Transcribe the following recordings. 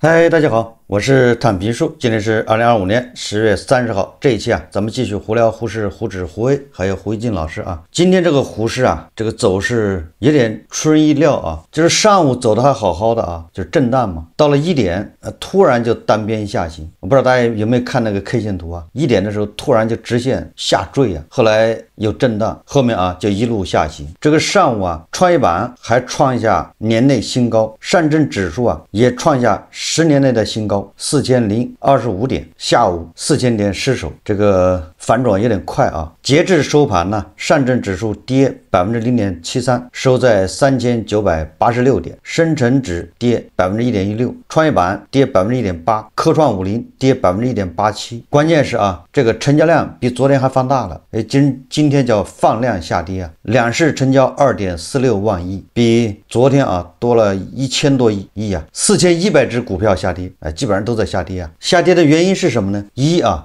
嗨，大家好，我是坦平叔，今天是2025年10月30号。这一期咱们继续胡聊胡适、胡指、胡威，还有胡一进老师啊。今天这个胡适这个走势有点出人意料啊，就是上午走的还好好的啊，就是震荡嘛，到了1点，突然就单边下行。我不知道大家有没有看那个 K 线图啊？1点的时候突然就直线下坠啊，后来有震荡，后面就一路下行。这个上午创业板还创下年内新高，上证指数也创下10年内的新高4025点，下午4000点失守，这个反转有点快啊。截至收盘呢，上证指数跌0.73%，收在3986点，深成指跌1.16%，创业板跌1.8%，科创50跌1.87%。关键是这个成交量比昨天还放大了，今天叫放量下跌两市成交2.46万亿，比昨天多了1000多亿4100只股票下跌，基本上都在下跌下跌的原因是什么呢？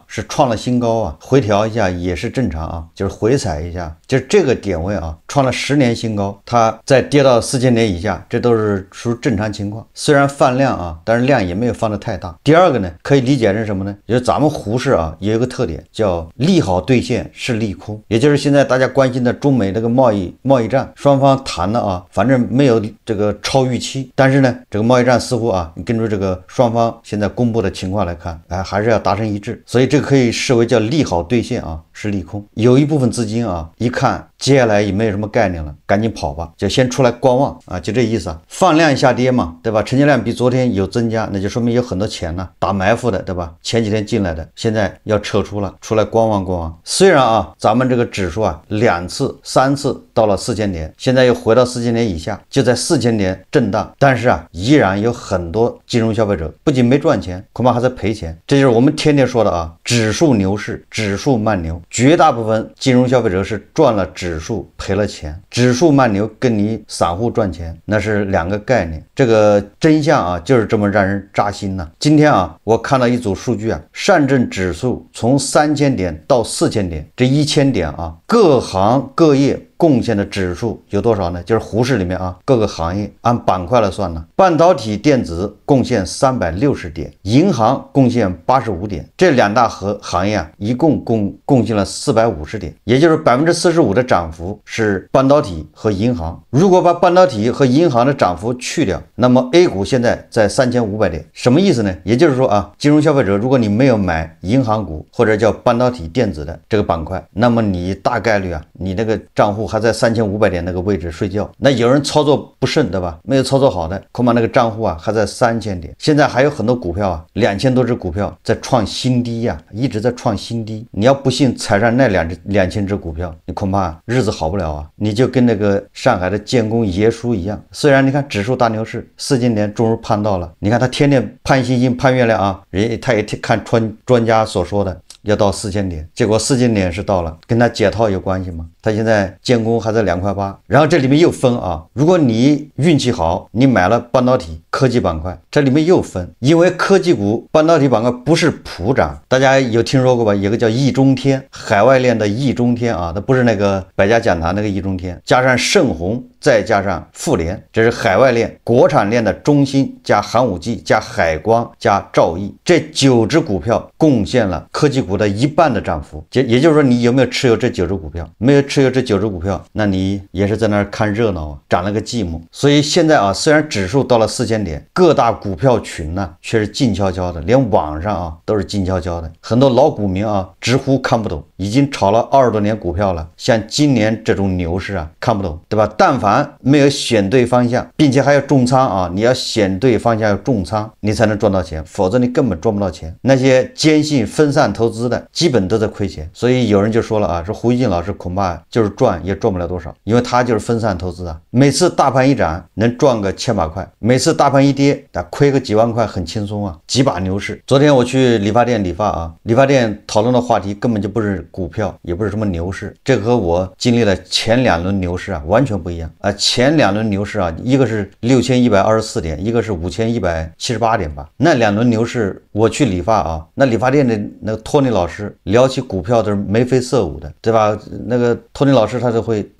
是创了新高回调一下也是正常就是回踩一下，就是这个点位创了10年新高，它再跌到4000点以下，这都是属于正常情况。虽然放量但是量也没有放得太大。第二个呢，可以理解成什么呢？就是咱们胡适有一个特点叫利好兑现是利空，也就是现在大家关心的中美这个贸易战，双方谈了反正没有这个超预期，但是呢这个贸易战似乎你根据这个双方现在公布的情况来看，还是要达成一致，所以这个可以视为叫利好兑现是利空。有一部分资金一看接下来也没有什么概念了，赶紧跑吧，就先出来观望就这意思放量下跌嘛，对吧？成交量比昨天有增加，那就说明有很多钱打埋伏的，对吧？前几天进来的，现在要撤出了，出来观望。虽然咱们这个指数2次3次到了4000点，现在又回到4000点以下，就在4000点震荡，但是依然有很多金融消费者不仅没赚钱，恐怕还在赔钱。这就是我们天天说的指数牛市，指数慢牛，绝大部分金融消费者是赚了指数赔了钱，指数慢牛跟你散户赚钱那是两个概念，这个真相就是这么让人扎心今天我看到一组数据上证指数从3000点到4000点，这1000点各行各业贡献的指数有多少呢？就是胡适里面各个行业按板块来算呢，半导体电子贡献360点，银行贡献85点，这两大行业一共贡献了450点，也就是45%的涨幅是半导体和银行。如果把半导体和银行的涨幅去掉，那么 A 股现在在3500点，什么意思呢？也就是说金融消费者如果你没有买银行股或者叫半导体电子的这个板块，那么你大概率你那个账户还在3500点那个位置睡觉，那有人操作不慎，对吧？没有操作好的，恐怕那个账户还在3000点。现在还有很多股票2000多只股票在创新低一直在创新低。你要不幸踩上那2000只股票，你恐怕日子好不了你就跟那个上海的建工爷叔一样，虽然你看指数大牛市4000点终于攀到了，你看他天天盼星星盼月亮他也看专家所说的要到4000点，结果4000点是到了，跟他解套有关系吗？他现在建工还在2.8块，然后这里面又分如果你运气好，你买了半导体科技板块，这里面又分，因为科技股半导体板块不是普涨，大家有听说过吧？有个叫易中天，海外链的易中天它不是那个百家讲坛那个易中天，加上盛虹再加上富联，这是海外链，国产链的中芯加寒武纪加海光加兆易，这9只股票贡献了科技股的一半的涨幅。也就是说，你有没有持有这9只股票？没有持有这9只股票，那你也是在那儿看热闹长了个寂寞。所以现在虽然指数到了4000点，各大股票群却是静悄悄的，连网上都是静悄悄的。很多老股民直呼看不懂，已经炒了20多年股票了，像今年这种牛市看不懂，对吧？但凡没有选对方向，并且还要重仓你要选对方向要重仓，你才能赚到钱，否则你根本赚不到钱。那些坚信分散投资的基本都在亏钱。所以有人就说了说胡一进老师恐怕就是赚也赚不了多少，因为他就是分散投资每次大盘一涨能赚个千把块，每次大盘一跌亏个几万块很轻松几把牛市。昨天我去理发店理发理发店讨论的话题根本就不是股票，也不是什么牛市，这和我经历了前2轮牛市完全不一样前2轮牛市一个是6124点，一个是5178点吧。那2轮牛市我去理发那理发店的那个托尼老师聊起股票都是眉飞色舞的，对吧？那个托尼老师他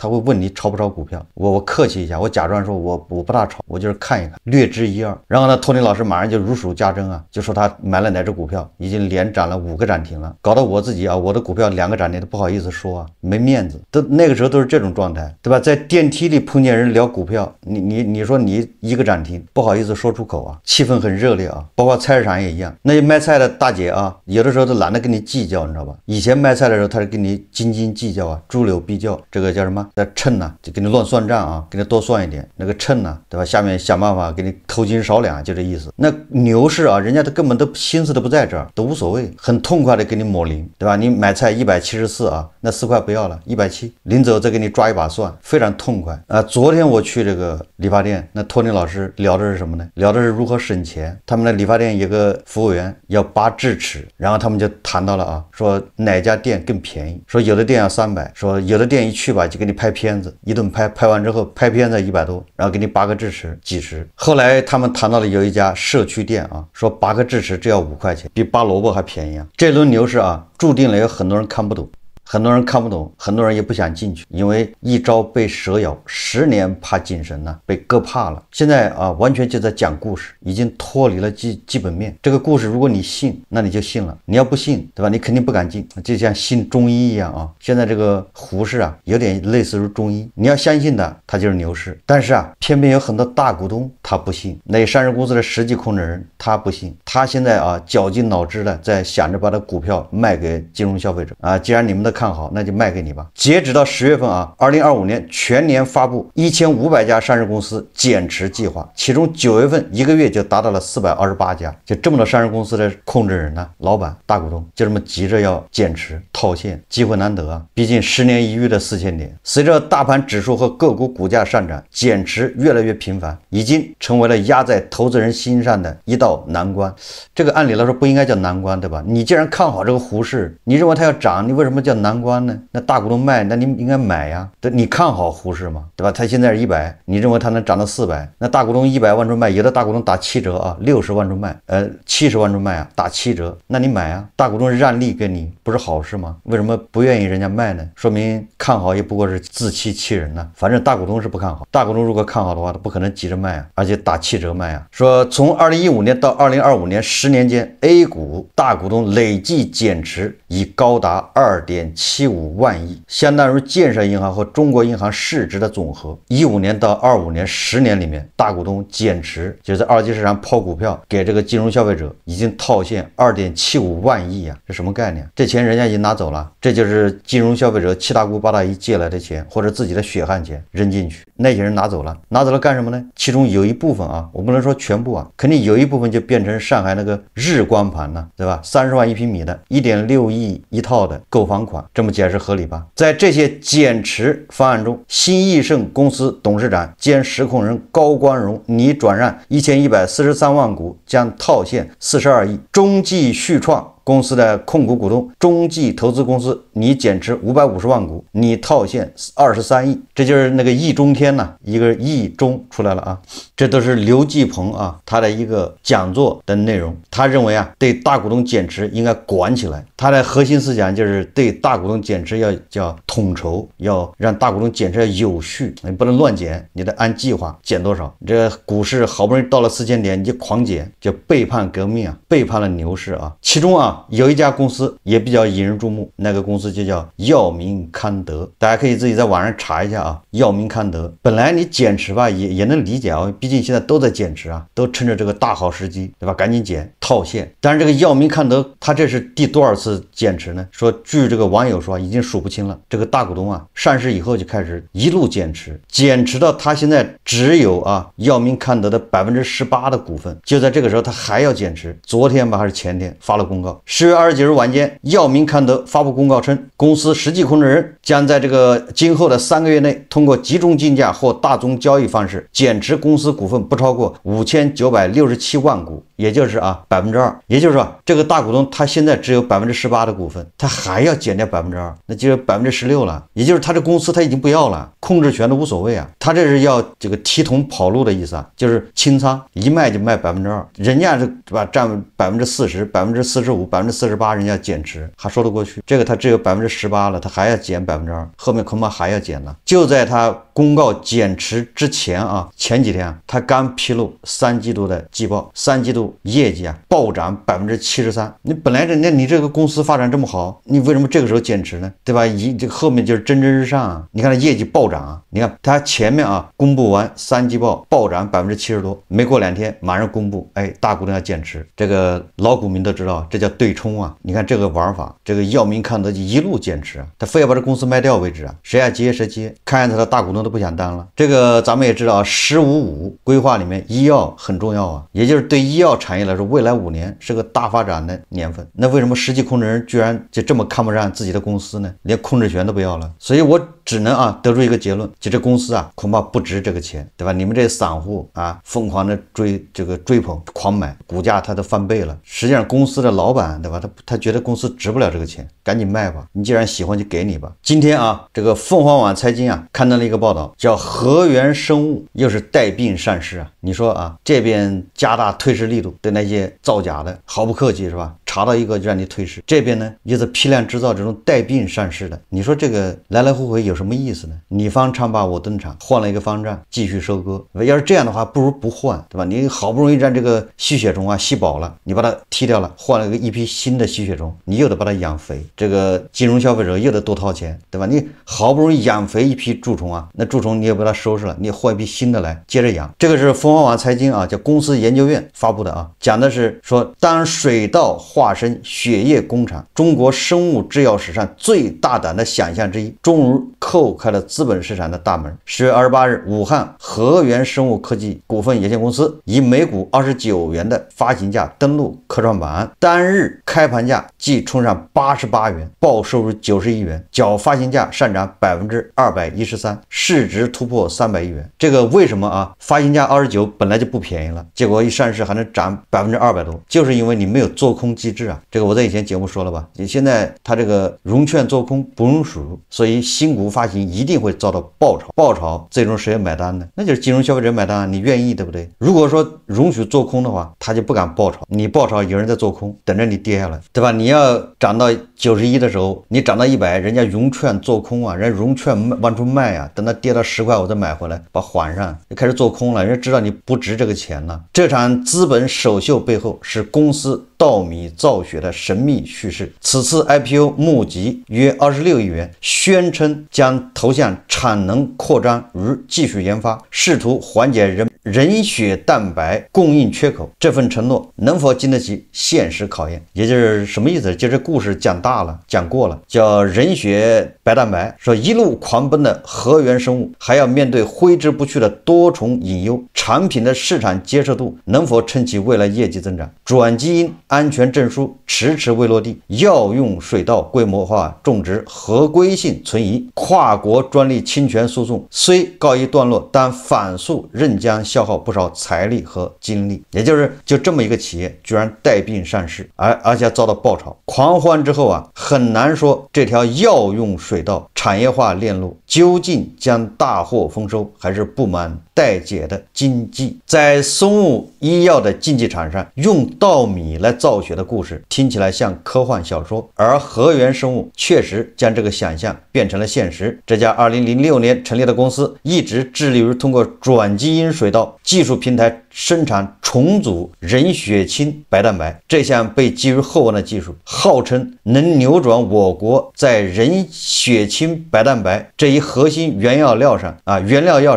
会问你炒不炒股票，我客气一下，我假装说我不大炒，我就是看一看，略知一二。然后呢，托尼老师马上就如数家珍啊，就说他买了哪只股票，已经连涨了5个涨停了，搞得我自己啊，我的股票2个涨停都不好意思说啊，没面子。都那个时候都是这种状态，对吧？在电梯里碰见人聊股票，你说你1个涨停，不好意思说出口啊，气氛很热烈啊。包括菜市场也一样，那些卖菜的大姐啊，有的时候都懒得跟你计较，你知道吧？以前卖菜的时候，他是跟你斤斤计较啊，猪柳必较，这个叫什么？叫秤呢，就给你乱算账啊，给你多算一点。那个秤呢，对吧？下面想办法给你偷斤少两，就这意思。那牛市啊，人家都根本都心思都不在这儿，都无所谓，很痛快的给你抹零，对吧？你买菜174啊，那4块不要了，170，临走再给你抓一把蒜，非常痛快啊。昨天我去这个理发店，那托尼老师聊的是什么呢？聊的是如何省钱。他们的理发店有个服务员要拔智齿，然后他们就谈到了啊，说哪家店更便宜，说有的店要300，说有的店一去吧就给你拍片子，一顿拍完之后拍片子100多，然后给你拔个智齿几十。后来他们谈到了有一家社区店啊，说拔个智齿只要5块钱，比拔萝卜还便宜啊。这轮牛市啊，注定了有很多人看不懂。很多人看不懂，很多人也不想进去，因为一朝被蛇咬，10年怕井绳呢，被割怕了。现在啊，完全就在讲故事，已经脱离了基本面。这个故事如果你信，那你就信了；你要不信，对吧？你肯定不敢进，就像信中医一样啊。现在这个胡适啊，有点类似于中医，你要相信的，它就是牛市。但是啊，偏偏有很多大股东他不信，那上市公司的实际控制人他不信，他现在啊绞尽脑汁的在想着把他股票卖给金融消费者啊。既然你们都看好，那就卖给你吧。截止到10月份啊，2025年全年发布1500家上市公司减持计划，其中9月份1个月就达到了428家，就这么多上市公司的控制人呢，老板、大股东就这么急着要减持套现，机会难得啊！毕竟10年一遇的4000点，随着大盘指数和个股股价上涨，减持越来越频繁，已经成为了压在投资人心上的一道难关。这个按理来说不应该叫难关，对吧？你既然看好这个胡适，你认为它要涨，你为什么叫难关呢？那大股东卖，那你应该买呀。你看好胡适吗？对吧？它现在是100，你认为它能涨到400？那大股东100万出卖，有的大股东打7折啊，60万出卖，70万出卖啊，打7折，那你买啊。大股东让利给你，不是好事吗？为什么不愿意人家卖呢？说明看好也不过是自欺欺人呢。反正大股东是不看好，大股东如果看好的话，他不可能急着卖啊，而且打7折卖啊。说从2015年到2025年10年间 ，A 股大股东累计减持已高达2.75万亿，相当于建设银行和中国银行市值的总和。15年到25年10年里面，大股东减持，就是在二级市场抛股票给这个金融消费者，已经套现2.75万亿啊！这什么概念？这钱人家已经拿走了，这就是金融消费者7大姑8大姨借来的钱，或者自己的血汗钱扔进去，那些人拿走了，拿走了干什么呢？其中有一部分啊，我不能说全部啊，肯定有一部分就变成上海那个日光盘了，对吧？30万1平米的，1.6亿一套的购房款，这么解释合理吧？在这些减持方案中，新易盛公司董事长兼实控人高光荣拟转让1143万股，将套现42亿。中继续创公司的控股股东中继投资公司拟减持550万股，拟套现23亿，这就是那个易中天呐，一个易中出来了啊。这都是刘继鹏啊他的一个讲座的内容。他认为啊，对大股东减持应该管起来。他的核心思想就是对大股东减持要叫统筹，要让大股东减持要有序，你不能乱减，你得按计划减多少。这个股市好不容易到了4000点，你就狂减，就背叛革命啊，背叛了牛市啊。其中啊，有一家公司也比较引人注目，那个公司就叫药明康德，大家可以自己在网上查一下啊。药明康德本来你减持吧也能理解啊，毕竟现在都在减持啊，都趁着这个大好时机，对吧？赶紧减套现。但是这个药明康德他这是第多少次减持呢？说据这个网友说已经数不清了。这个大股东啊上市以后就开始一路减持，减持到他现在只有啊药明康德的18%的股份。就在这个时候他还要减持，昨天吧还是前天发了公告。10月29日晚间，药明康德发布公告称，公司实际控制人将在这个今后的3个月内，通过集中竞价或大宗交易方式减持公司股份不超过5967万股，也就是2%。也就是说，这个大股东他现在只有18%的股份，他还要减掉2%，那就16%了。也就是他这公司他已经不要了，控制权都无所谓啊。他这是要这个提桶跑路的意思啊，就是清仓，一卖就卖2%，人家是吧占40%、45%、48%人家减持，还说得过去。这个它只有18%了，它还要减2%，后面恐怕还要减了。就在它公告减持之前啊，前几天啊，它刚披露3季度的季报，3季度业绩啊暴涨73%。你本来你这个公司发展这么好，你为什么这个时候减持呢？对吧？这个后面就是蒸蒸日上啊。你看它业绩暴涨啊，你看它前面啊公布完3季报暴涨70%多，没过2天马上公布，哎，大股东要减持，这个老股民都知道，这叫对冲啊。你看这个玩法，这个药明康德就一路减持啊，他非要把这公司卖掉为止啊，谁爱接谁接，看见他的大股东都不想当了。这个咱们也知道，“15+5”规划里面医药很重要啊，也就是对医药产业来说，未来5年是个大发展的年份。那为什么实际控制人居然就这么看不上自己的公司呢？连控制权都不要了？所以我只能啊得出一个结论，就这公司啊恐怕不值这个钱，对吧？你们这些散户啊疯狂的追捧狂买，股价它都翻倍了。实际上公司的老板，对吧？他觉得公司值不了这个钱，赶紧卖吧。你既然喜欢就给你吧。今天啊，这个凤凰网财经啊刊登了一个报道，叫和源生物又是带病上市啊。你说啊，这边加大退市力度，对那些造假的毫不客气是吧？查到一个就让你退市，这边呢又是批量制造这种带病上市的。你说这个来来回回有什么意思呢？你方唱罢我登场，换了一个方丈继续收割。要是这样的话，不如不换，对吧？你好不容易让这个吸血虫啊吸饱了，你把它踢掉了，换了一批新的吸血虫，你又得把它养肥，这个金融消费者又得多掏钱，对吧？你好不容易养肥一批蛀虫啊，那蛀虫你也把它收拾了，你也换一批新的来接着养。这个是凤凰网财经啊，叫公司研究院发布的啊，讲的是说，当水稻化身血液工厂，中国生物制药史上最大胆的想象之一，终于叩开了资本市场的大门。10月28日，武汉和源生物科技股份有限公司以每股29元的发行价登陆科创板，单日开盘价即冲上88元，报收入90亿元，较发行价上涨213%，市值突破300亿元。这个为什么啊？发行价29本来就不便宜了，结果一上市还能涨200%多，就是因为你没有做空机制啊。这个我在以前节目说了吧，你现在它这个融券做空不容数，所以新股发行一定会遭到爆炒。爆炒最终谁买单呢？那就是金融消费者买单，你愿意对不对？如果说容许做空的话，他就不敢爆炒。你爆炒有人在做空，等着你跌下来，对吧？你要涨到91的时候，你涨到100，人家融券做空啊，人家融券往出卖啊，等它跌到10块我再买回来，把还上，就开始做空了。人家知道你不值这个钱了。这场资本首秀背后是公司稻米造血的神秘叙事。此次 IPO 募集约26亿元，宣称将投向产能扩张与技术研发，试图缓解人血蛋白供应缺口。这份承诺能否经得起现实考验？也就是什么意思？就这故事讲大了，讲过了，叫人血白蛋白。说一路狂奔的和源生物还要面对挥之不去的多重隐忧，产品的市场接受度能否撑起未来业绩增长？转基因安全证书迟迟未落地，药用水稻规模化种植合规性存疑，跨国专利侵权诉讼虽告一段落，但反诉仍将消耗不少财力和精力。也就是就这么一个企业居然带病上市，而且遭到爆炒狂欢之后啊，很难说这条药用水稻产业化链路究竟将大获丰收，还是布满待解的荆棘。在生物医药的竞技场上，用稻米来造血的故事听起来像科幻小说，而和源生物确实将这个想象变成了现实。这家2006年成立的公司一直致力于通过转基因水稻技术平台生产重组人血清白蛋白。这项被寄予厚望的技术号称能扭转我国在人血清白蛋白这一核心原料药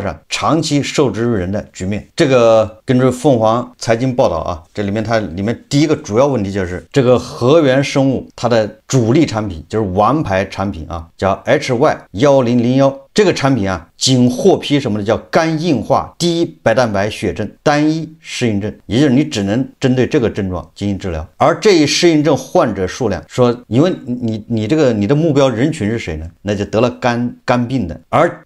上长期受制于人的局面。这个根据凤凰财经报道啊，这里面第一个主要问题就是这个和源生物它的主力产品就是王牌产品啊，叫 HY1001。这个产品啊，仅获批什么呢？叫肝硬化低白蛋白血症单一适应症，也就是你只能针对这个症状进行治疗。而这一适应症患者数量说，因为你的目标人群是谁呢？那就得了肝病的。而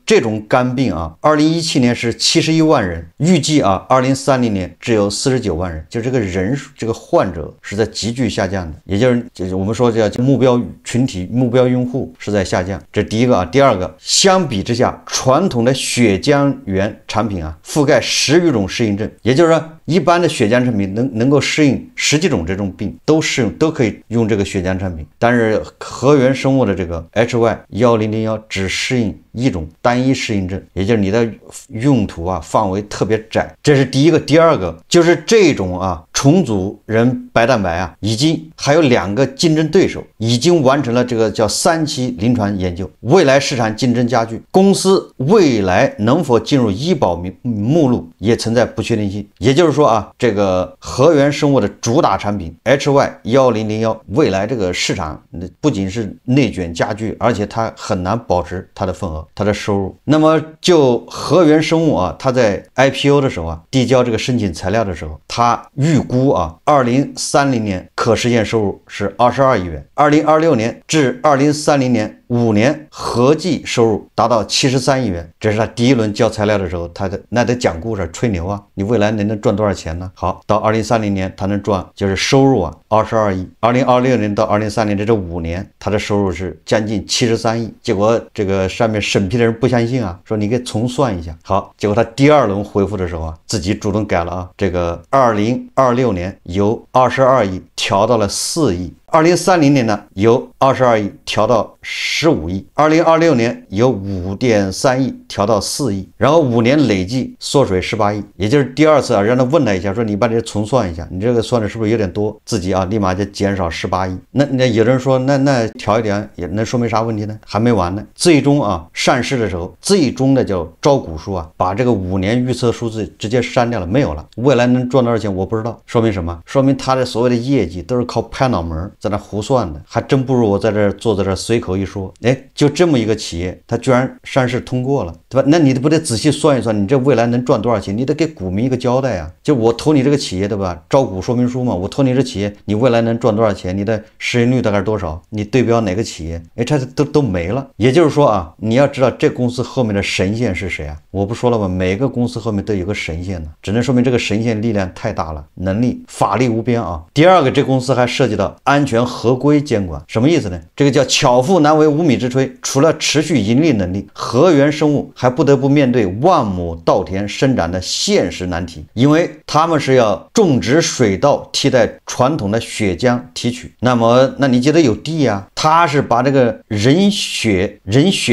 这种肝病啊，2017年是71万人，预计啊2030年只有49万人，就这个人数这个患者是在急剧下降的，也就是我们说叫目标群体目标用户是在下降。这第一个啊，第二个。相比之下，传统的血浆原产品啊，覆盖10余种适应症，也就是说，一般的血浆产品能够适应10几种这种病，都适用，都可以用这个血浆产品。但是和源生物的这个 HY1001只适应一种单一适应症，也就是你的用途啊范围特别窄，这是第一个。第二个就是这种重组人白蛋白已经还有2个竞争对手已经完成了这个叫3期临床研究，未来市场竞争加剧，公司未来能否进入医保目录也存在不确定性。也就是说这个和源生物的主打产品 HY1001未来这个市场不仅是内卷加剧，而且它很难保持它的份额，它的收入。那么就和源生物它在 IPO 的时候递交这个申请材料的时候，它预估2030年可实现收入是22亿元，2026年至2030年5年合计收入达到73亿元。这是他第一轮交材料的时候，他那得讲故事吹牛你未来能赚多少钱呢？好，到2030年他能赚就是收入22亿，2026年到2030年这5年他的收入是将近73亿。结果这个上面审批的人不相信说你给重算一下。好，结果他第2轮回复的时候自己主动改了这个2026年由22亿调到了4亿，2030年呢由22亿调到15亿，2026年由5.3亿调到4亿，然后5年累计缩水18亿。也就是第2次让他问他一下，说你把这重算一下，你这个算的是不是有点多？自己立马就减少18亿。那有人说那调一点也能说明啥问题呢？还没完呢。最终上市的时候，最终的叫招股书把这个5年预测数字直接删掉了，没有了。未来能赚多少钱我不知道，说明什么？说明他的所谓的业绩都是靠拍脑门在那胡算的，还真不如我在这坐在这随口一说。就这么一个企业，它居然上市通过了，对吧？那你不得仔细算一算，你这未来能赚多少钱？你得给股民一个交代就我投你这个企业，对吧？招股说明书嘛，我投你这企业，你未来能赚多少钱？你的市盈率大概是多少？你对标哪个企业？这都没了。也就是说你要知道这公司后面的神仙是谁我不说了吗？每个公司后面都有个神仙呢，只能说明这个神仙力量太大了，能力法力无边第二个，这公司还涉及到安全合规监管，什么意思呢？这个叫巧妇难为无米之炊，除了持续盈利能力，和源生物还不得不面对万亩稻田生长的现实难题，因为他们是要种植水稻替代传统的血浆提取。那你记得有地他是把这个人血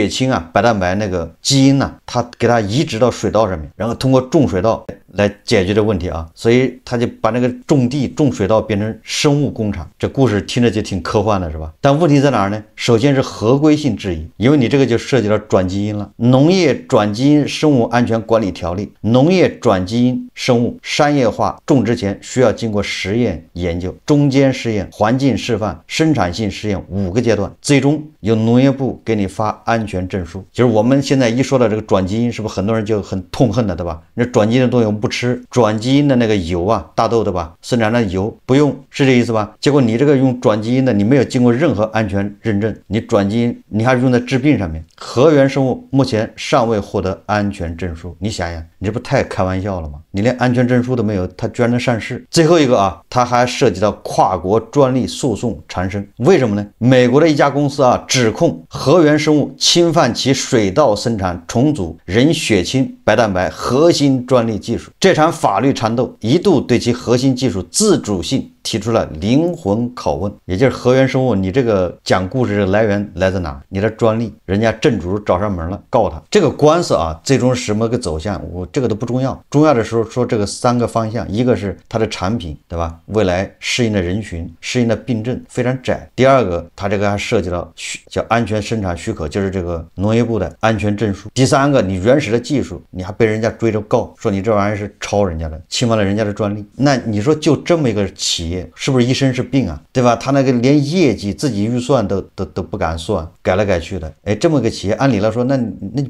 清白蛋白那个基因他给它移植到水稻上面，然后通过种水稻来解决这问题所以他就把那个种水稻变成生物工厂。这故事听着就挺科幻的，是吧？但问题在哪儿呢？首先是合规性质疑，因为你这个就涉及到转基因了。农业转基因生物安全管理条例，农业转基因生物商业化种植前需要经过实验研究、中间试验、环境示范、生产性试验5个阶段，最终由农业部给你发安全证书。就是我们现在一说到这个转基因，是不是很多人就很痛恨的，对吧？那转基因的东西我们不吃，转基因的那个油大豆，对吧？生产的油不用，是这意思吧？结果你这个用转基因的，你没有经过任何安全认证，你转基因你还是用在治病上面。和源生物目前尚未获得安全证书，你想想，你这不太开玩笑了吗？你连安全证书都没有，它居然能上市。最后一个它还涉及到跨国专利诉讼缠身。为什么呢？美国的一家公司指控和源生物侵犯其水稻生产重组人血清白蛋白核心专利技术。这场法律缠斗一度对其核心技术自主性提出了灵魂拷问。也就是和源生物，你这个讲故事的来源来自哪？你的专利，人家正主找上门了，告他。这个官司最终是什么个走向，我这个都不重要。重要的时候说这个3个方向，一个是它的产品，对吧？未来适应的人群、适应的病症非常窄。第二个，它这个还涉及到叫安全生产许可，就是这个农业部的安全证书。第三个，你原始的技术，你还被人家追着告，说你这玩意儿是抄人家的，侵犯了人家的专利。那你说就这么一个企业，是不是一身是病对吧？他那个连业绩自己预算都不敢算，改来改去的。这么个企业，按理来说那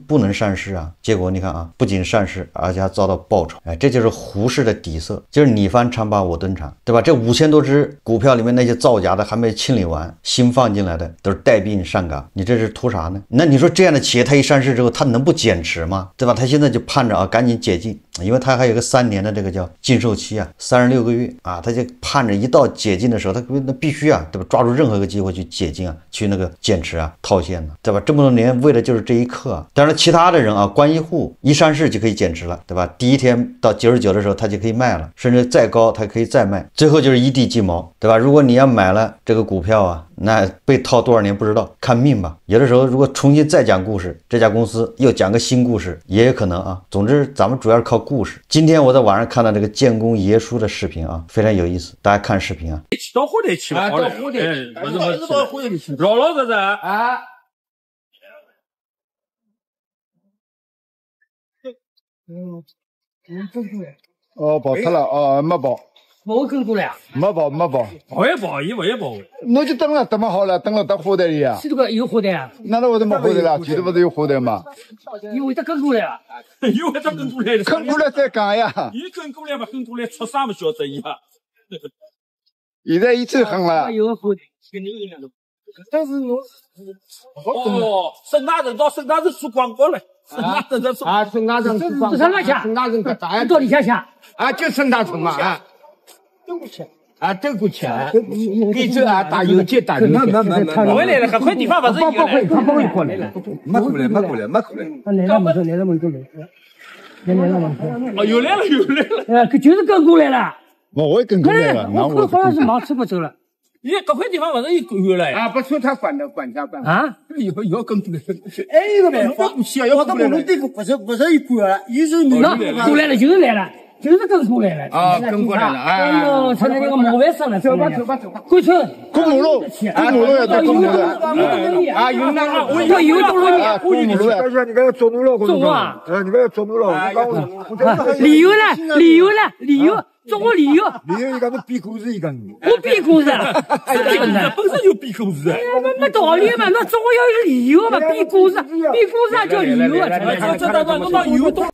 不能上市结果你看不仅上市，而且还遭到报酬。这就是胡适的底色，就是你翻唱罢我登场，对吧？这5000多只股票里面那些造假的还没清理完，新放进来的都是带病上岗，你这是图啥呢？那你说这样的企业，他一上市之后，他能不减持吗？对吧？他现在就盼着赶紧解禁，因为他还有个3年的这个叫禁售期36个月他就盼着正一到解禁的时候，他那必须啊，对吧？抓住任何一个机会去解禁啊，去那个减持啊，套现呢，对吧？这么多年为的就是这一刻啊。当然，其他的人啊，关一户一上市就可以减持了，对吧？第一天到99的时候，他就可以卖了，甚至再高他可以再卖，最后就是一地鸡毛，对吧？如果你要买了这个股票啊，那被套多少年不知道，看命吧。有的时候如果重新再讲故事，这家公司又讲个新故事，也有可能啊。总之，咱们主要是靠故事。今天我在网上看到这个建功爷叔的视频啊，非常有意思，大家看视频啊。到火得去了，到火得，不是到火得去，老实噻啊。哦，报出了哦，没报。冇更多了，没报，报也报，也报。那就等了，等么好了，等了到货袋里啊。是这个有货袋啊？那为什么货袋了？记得不是有货袋嘛？因为它更过来了，因为它更过来了。更过来再干呀！一更过来吧，更过来吃啥么晓得呀？现在一直横了。有货袋，跟你一样的。但是我哦，省大人到省大人出广告了。省大人出啊，省大人出广告。这是哪家？省大人干啥呀？到底下下啊，就省大城嘛啊。都不钱啊，都不钱，给这啊打游击打游击。我来了，很快地方把这一个来，他不会过来了，没过来。他来了没来了。哦，又来了。可就是跟过来了。我也跟过来了，我好像是忙吃不走了。你各块地方把这一个月了啊，不说他管家管啊，要跟过来。哎，一个呗，我到我们这个不是一个月了，一直没过来了，就是来了。就是跟过来了啊，跟过来了啊！哎呦，他那个马外上了，走吧，过去，公母路要到公母路啊，有那个，我有多少年？公母路，他说你不要做路了，走啊！你不要做路了，理由中国理由一个是比故事一个，我比故事，本身就比故事，没道理嘛，那中国要有理由嘛，比故事叫理由啊，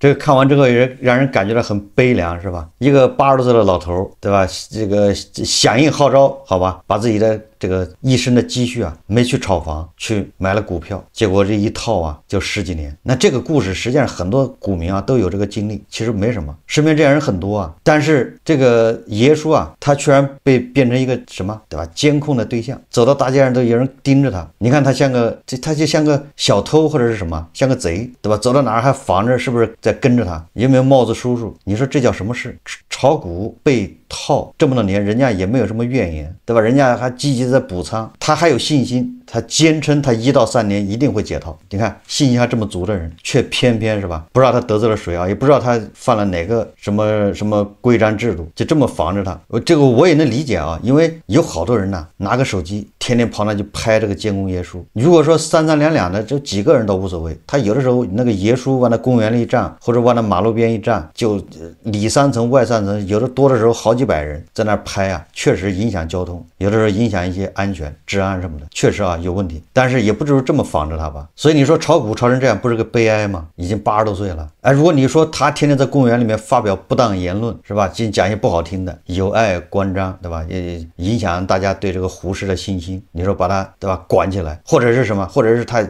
这个看完之后也让人感觉到很悲凉，是吧？一个80多岁的老头，对吧？这个响应号召，好吧，把自己的这个一生的积蓄啊，没去炒房，去买了股票，结果这一套啊，就10几年。那这个故事实际上很多股民啊都有这个经历，其实没什么，身边这样人很多啊。但是这个爷叔啊，他居然被变成一个什么，对吧？监控的对象，走到大街上都有人盯着他。你看他他就像个小偷或者是什么，像个贼，对吧？走到哪儿还防着，是不是在跟着他？有没有帽子叔叔？你说这叫什么事？炒股被套这么多年，人家也没有什么怨言，对吧？人家还积极在补仓，他还有信心，他坚称他1到3年一定会解套。你看信心还这么足的人，却偏偏是吧？不知道他得罪了谁啊，也不知道他犯了哪个什么规章制度，就这么防着他。这个我也能理解啊，因为有好多人呢，拿个手机天天跑那去拍这个监控爷叔。如果说三两的，这几个人都无所谓，他有的时候那个爷叔往那公园里一站，或者往那马路边一站，就里3层外3层，有的多的时候好几百人在那拍啊，确实影响交通，有的时候影响一些安全治安什么的，确实啊有问题。但是也不就是这么防着他吧。所以你说炒股炒成这样，不是个悲哀吗？已经80多岁了，哎，如果你说他天天在公园里面发表不当言论，是吧？讲一些不好听的，有碍观瞻，对吧？也影响大家对这个胡适的信心。你说把他，对吧？管起来，或者是什么？或者是他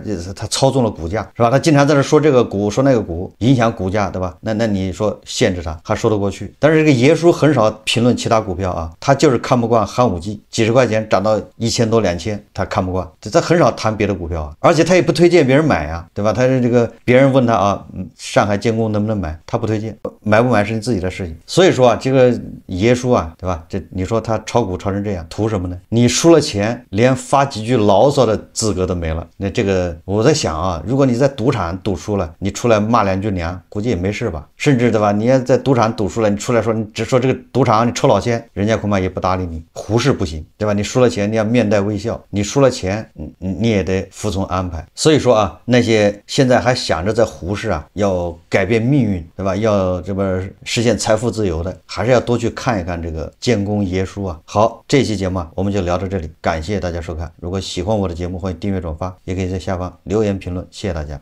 操纵了股价，是吧？他经常在这说这个股说那个股，影响股价，对吧？那你说限制他，还说得过去。但是这个爷叔很少评论其他股票啊，他就是看不惯寒武纪几十块钱涨到1000多2000，他看不惯，他很少谈别的股票啊，而且他也不推荐别人买啊，对吧？他是这个别人问他啊，上海建工能不能买，他不推荐，买不买是你自己的事情。所以说啊，这个爷叔啊，对吧？这你说他炒股炒成这样，图什么呢？你输了钱，连发几句牢骚的资格都没了。那这个我在想啊，如果你在赌场赌输了，你出来骂2句娘，估计也没事吧？甚至对吧？你要在赌场赌输了，你出来说你只说这个赌场你抽老千，人家恐怕也不搭理你。胡适不行，对吧？你输了钱你要面带微笑，你输了钱你也得服从安排。所以说啊，那些现在还想着在胡适啊要改变命运，对吧？要这么实现财富自由的，还是要多去看一看这个建功爷叔啊。好，这期节目我们就聊到这里，感谢大家收看。如果喜欢我的节目，欢迎订阅转发，也可以在下方留言评论，谢谢大家。